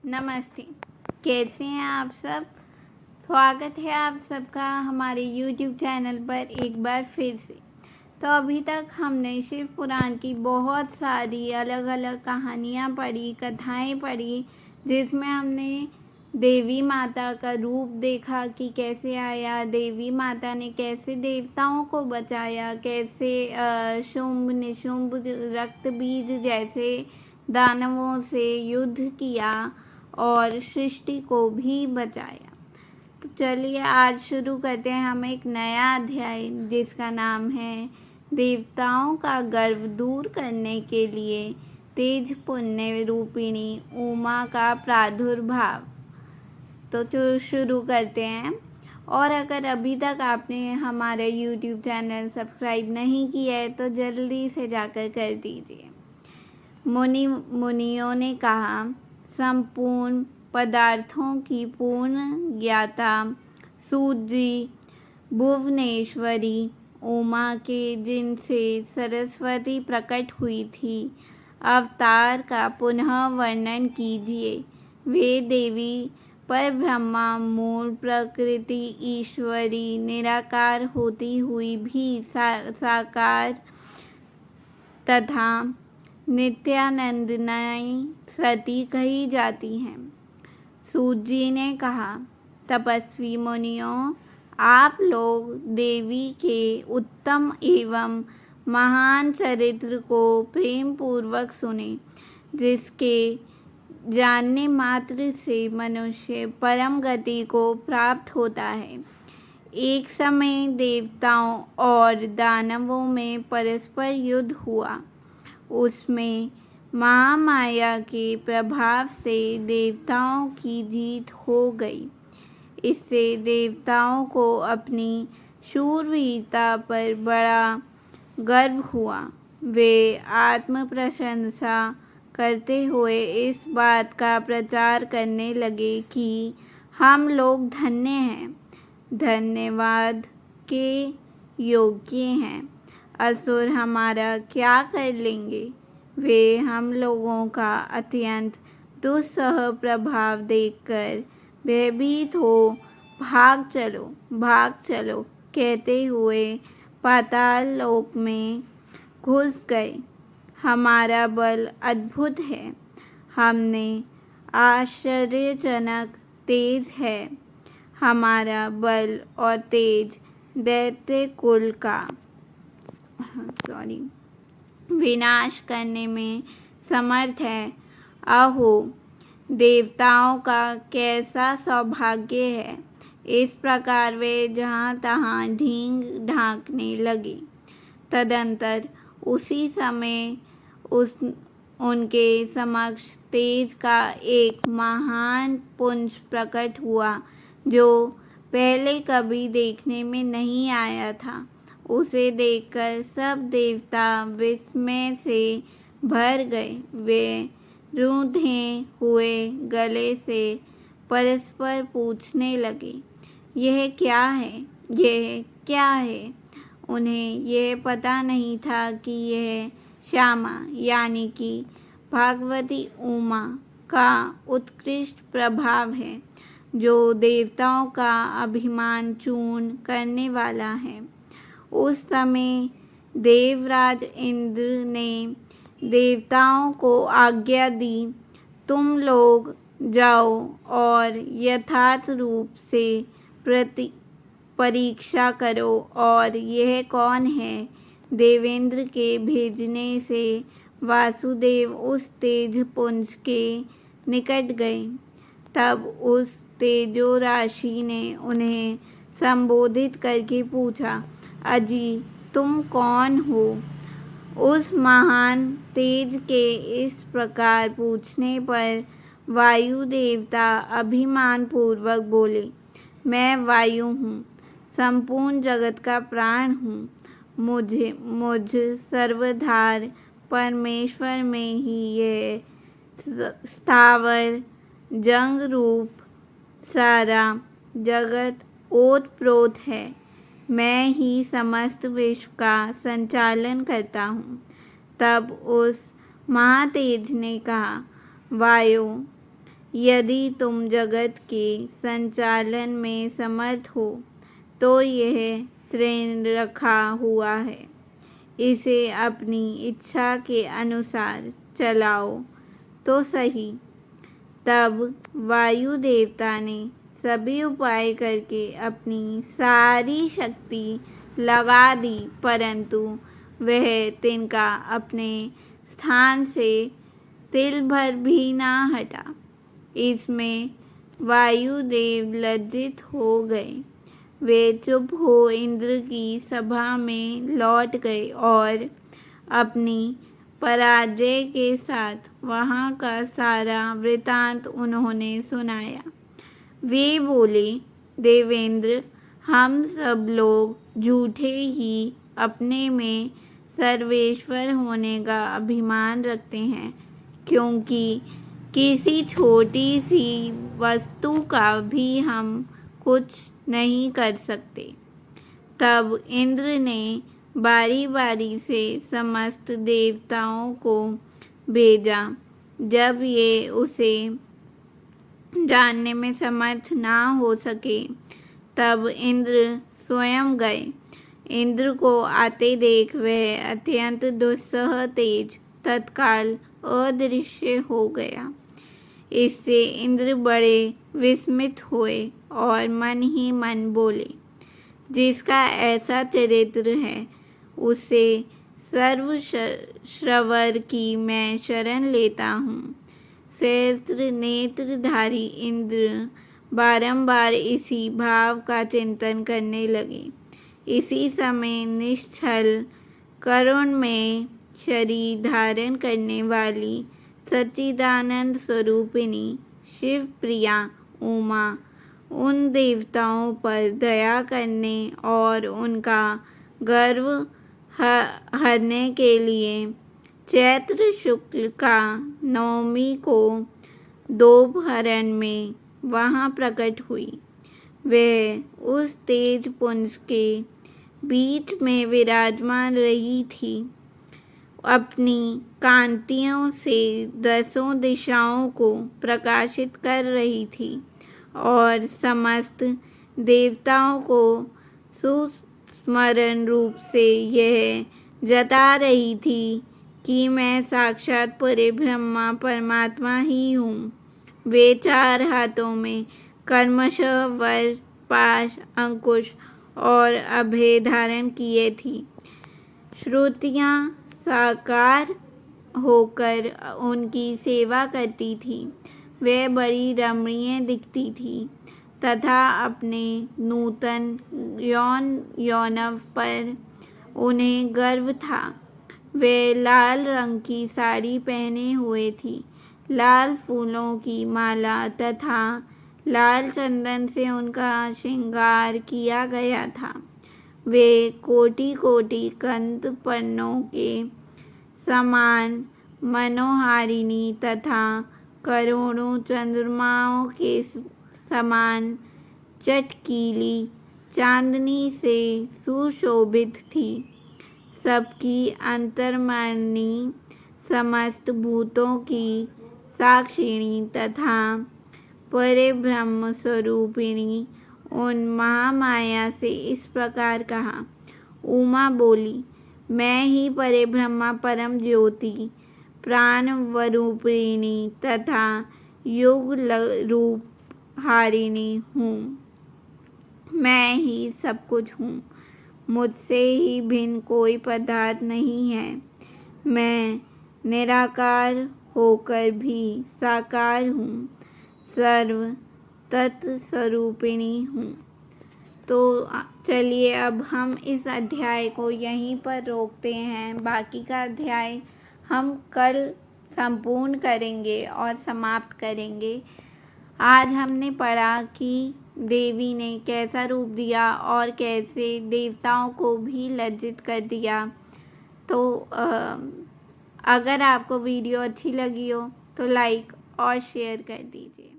नमस्ते। कैसे हैं आप सब? स्वागत है आप सबका हमारे YouTube चैनल पर एक बार फिर से। तो अभी तक हमने शिव पुराण की बहुत सारी अलग अलग कहानियाँ पढ़ी, कथाएं पढ़ी, जिसमें हमने देवी माता का रूप देखा कि कैसे आया, देवी माता ने कैसे देवताओं को बचाया, कैसे शुंभ निशुंभ रक्त बीज जैसे दानवों से युद्ध किया और सृष्टि को भी बचाया। तो चलिए आज शुरू करते हैं हम एक नया अध्याय जिसका नाम है देवताओं का गर्व दूर करने के लिए तेज पुण्य रूपिणी उमा का प्रादुर्भाव। तो शुरू करते हैं। और अगर अभी तक आपने हमारे YouTube चैनल सब्सक्राइब नहीं किया है तो जल्दी से जाकर कर दीजिए। मुनियों ने कहा, संपूर्ण पदार्थों की पूर्ण ज्ञाता सूजी भुवनेश्वरी उमा के जिनसे सरस्वती प्रकट हुई थी, अवतार का पुनः वर्णन कीजिए। वे देवी पर ब्रह्मा मूल प्रकृति ईश्वरी निराकार होती हुई भी साकार तथा नित्यानंदमयी सती कही जाती हैं। सूत जी ने कहा, तपस्वी मुनियों, आप लोग देवी के उत्तम एवं महान चरित्र को प्रेम पूर्वक सुने, जिसके जानने मात्र से मनुष्य परम गति को प्राप्त होता है। एक समय देवताओं और दानवों में परस्पर युद्ध हुआ। उसमें महामाया के प्रभाव से देवताओं की जीत हो गई। इससे देवताओं को अपनी शूरवीरता पर बड़ा गर्व हुआ। वे आत्म प्रशंसा करते हुए इस बात का प्रचार करने लगे कि हम लोग धन्य हैं, धन्यवाद के योग्य हैं। असुर हमारा क्या कर लेंगे? वे हम लोगों का अत्यंत दुस्सह प्रभाव देखकर भयभीत हो भाग चलो कहते हुए पाताल लोक में घुस गए। हमारा बल अद्भुत है, हमने आश्चर्यजनक तेज है। हमारा बल और तेज दैत्य कुल का विनाश करने में समर्थ है। अहो, देवताओं का कैसा सौभाग्य है। इस प्रकार वे जहाँ तहाँ ढींग ढांकने लगे। तदंतर उसी समय उनके समक्ष तेज का एक महान पुंज प्रकट हुआ, जो पहले कभी देखने में नहीं आया था। उसे देखकर सब देवता विस्मय से भर गए। वे रूंधे हुए गले से परस्पर पूछने लगे, यह क्या है, यह क्या है? उन्हें यह पता नहीं था कि यह श्यामा यानी कि भगवती उमा का उत्कृष्ट प्रभाव है, जो देवताओं का अभिमान चूर्ण करने वाला है। उस समय देवराज इंद्र ने देवताओं को आज्ञा दी, तुम लोग जाओ और यथार्थ रूप से परीक्षा करो और यह कौन है। देवेंद्र के भेजने से वासुदेव उस तेज पुंज के निकट गए। तब उस तेजो राशि ने उन्हें संबोधित करके पूछा, अजी तुम कौन हो? उस महान तेज के इस प्रकार पूछने पर वायु देवता अभिमान पूर्वक बोले, मैं वायु हूँ, संपूर्ण जगत का प्राण हूँ। मुझ सर्वधार परमेश्वर में ही यह स्थावर जंग रूप सारा जगत ओतप्रोत है। मैं ही समस्त विश्व का संचालन करता हूँ। तब उस महातेज ने कहा, वायु, यदि तुम जगत के संचालन में समर्थ हो तो यह ट्रेन रखा हुआ है, इसे अपनी इच्छा के अनुसार चलाओ तो सही। तब वायु देवता ने सभी उपाय करके अपनी सारी शक्ति लगा दी, परंतु वह तिनका अपने स्थान से तिल भर भी ना हटा। इसमें वायुदेव लज्जित हो गए। वे चुप हो इंद्र की सभा में लौट गए और अपनी पराजय के साथ वहाँ का सारा वृतांत उन्होंने सुनाया। वे बोले, देवेंद्र, हम सब लोग झूठे ही अपने में सर्वेश्वर होने का अभिमान रखते हैं, क्योंकि किसी छोटी सी वस्तु का भी हम कुछ नहीं कर सकते। तब इंद्र ने बारी बारी से समस्त देवताओं को भेजा। जब ये उसे जानने में समर्थ ना हो सके तब इंद्र स्वयं गए। इंद्र को आते देख वह अत्यंत दुस्सह तेज तत्काल अदृश्य हो गया। इससे इंद्र बड़े विस्मित हुए और मन ही मन बोले, जिसका ऐसा चरित्र है उसे सर्व श्रवर की मैं शरण लेता हूँ। सहस्त्र नेत्रधारी इंद्र बारंबार इसी भाव का चिंतन करने लगे। इसी समय निश्चल करुण में शरीर धारण करने वाली सच्चिदानंद स्वरूपिणी शिव प्रिया उमा उन देवताओं पर दया करने और उनका गर्व हरने के लिए चैत्र शुक्ल का नवमी को दोपहर में वहाँ प्रकट हुई। वह उस तेज पुंज के बीच में विराजमान रही थी, अपनी कांतियों से दसों दिशाओं को प्रकाशित कर रही थी और समस्त देवताओं को सुस्मरण रूप से यह जता रही थी कि मैं साक्षात परिब्रह्मा परमात्मा ही हूँ। वे चार हाथों में कर्मशः वर, पाश, अंकुश और अभय धारण किए थी। श्रुतियाँ साकार होकर उनकी सेवा करती थी। वे बड़ी रमणीय दिखती थी तथा अपने नूतन यौवन पर उन्हें गर्व था। वे लाल रंग की साड़ी पहने हुए थी, लाल फूलों की माला तथा लाल चंदन से उनका श्रृंगार किया गया था। वे कोटि कोटि कंद पर्णों के समान मनोहारिणी तथा करोड़ों चंद्रमाओं के समान चटकीली चांदनी से सुशोभित थी। सबकी अंतर्मणि, समस्त भूतों की साक्षिणी तथा परिब्रह्म स्वरूपिणी उन महामाया से इस प्रकार कहा। उमा बोली, मैं ही परिब्रह्मा परम ज्योति प्राणवरूपिणी तथा युग रूप हारिणी हूँ। मैं ही सब कुछ हूँ, मुझसे ही भिन्न कोई पदार्थ नहीं है। मैं निराकार होकर भी साकार हूँ, सर्व तत्स्वरूपिणी हूँ। तो चलिए अब हम इस अध्याय को यहीं पर रोकते हैं। बाकी का अध्याय हम कल संपूर्ण करेंगे और समाप्त करेंगे। आज हमने पढ़ा कि देवी ने कैसा रूप दिया और कैसे देवताओं को भी लज्जित कर दिया। तो अगर आपको वीडियो अच्छी लगी हो तो लाइक और शेयर कर दीजिए।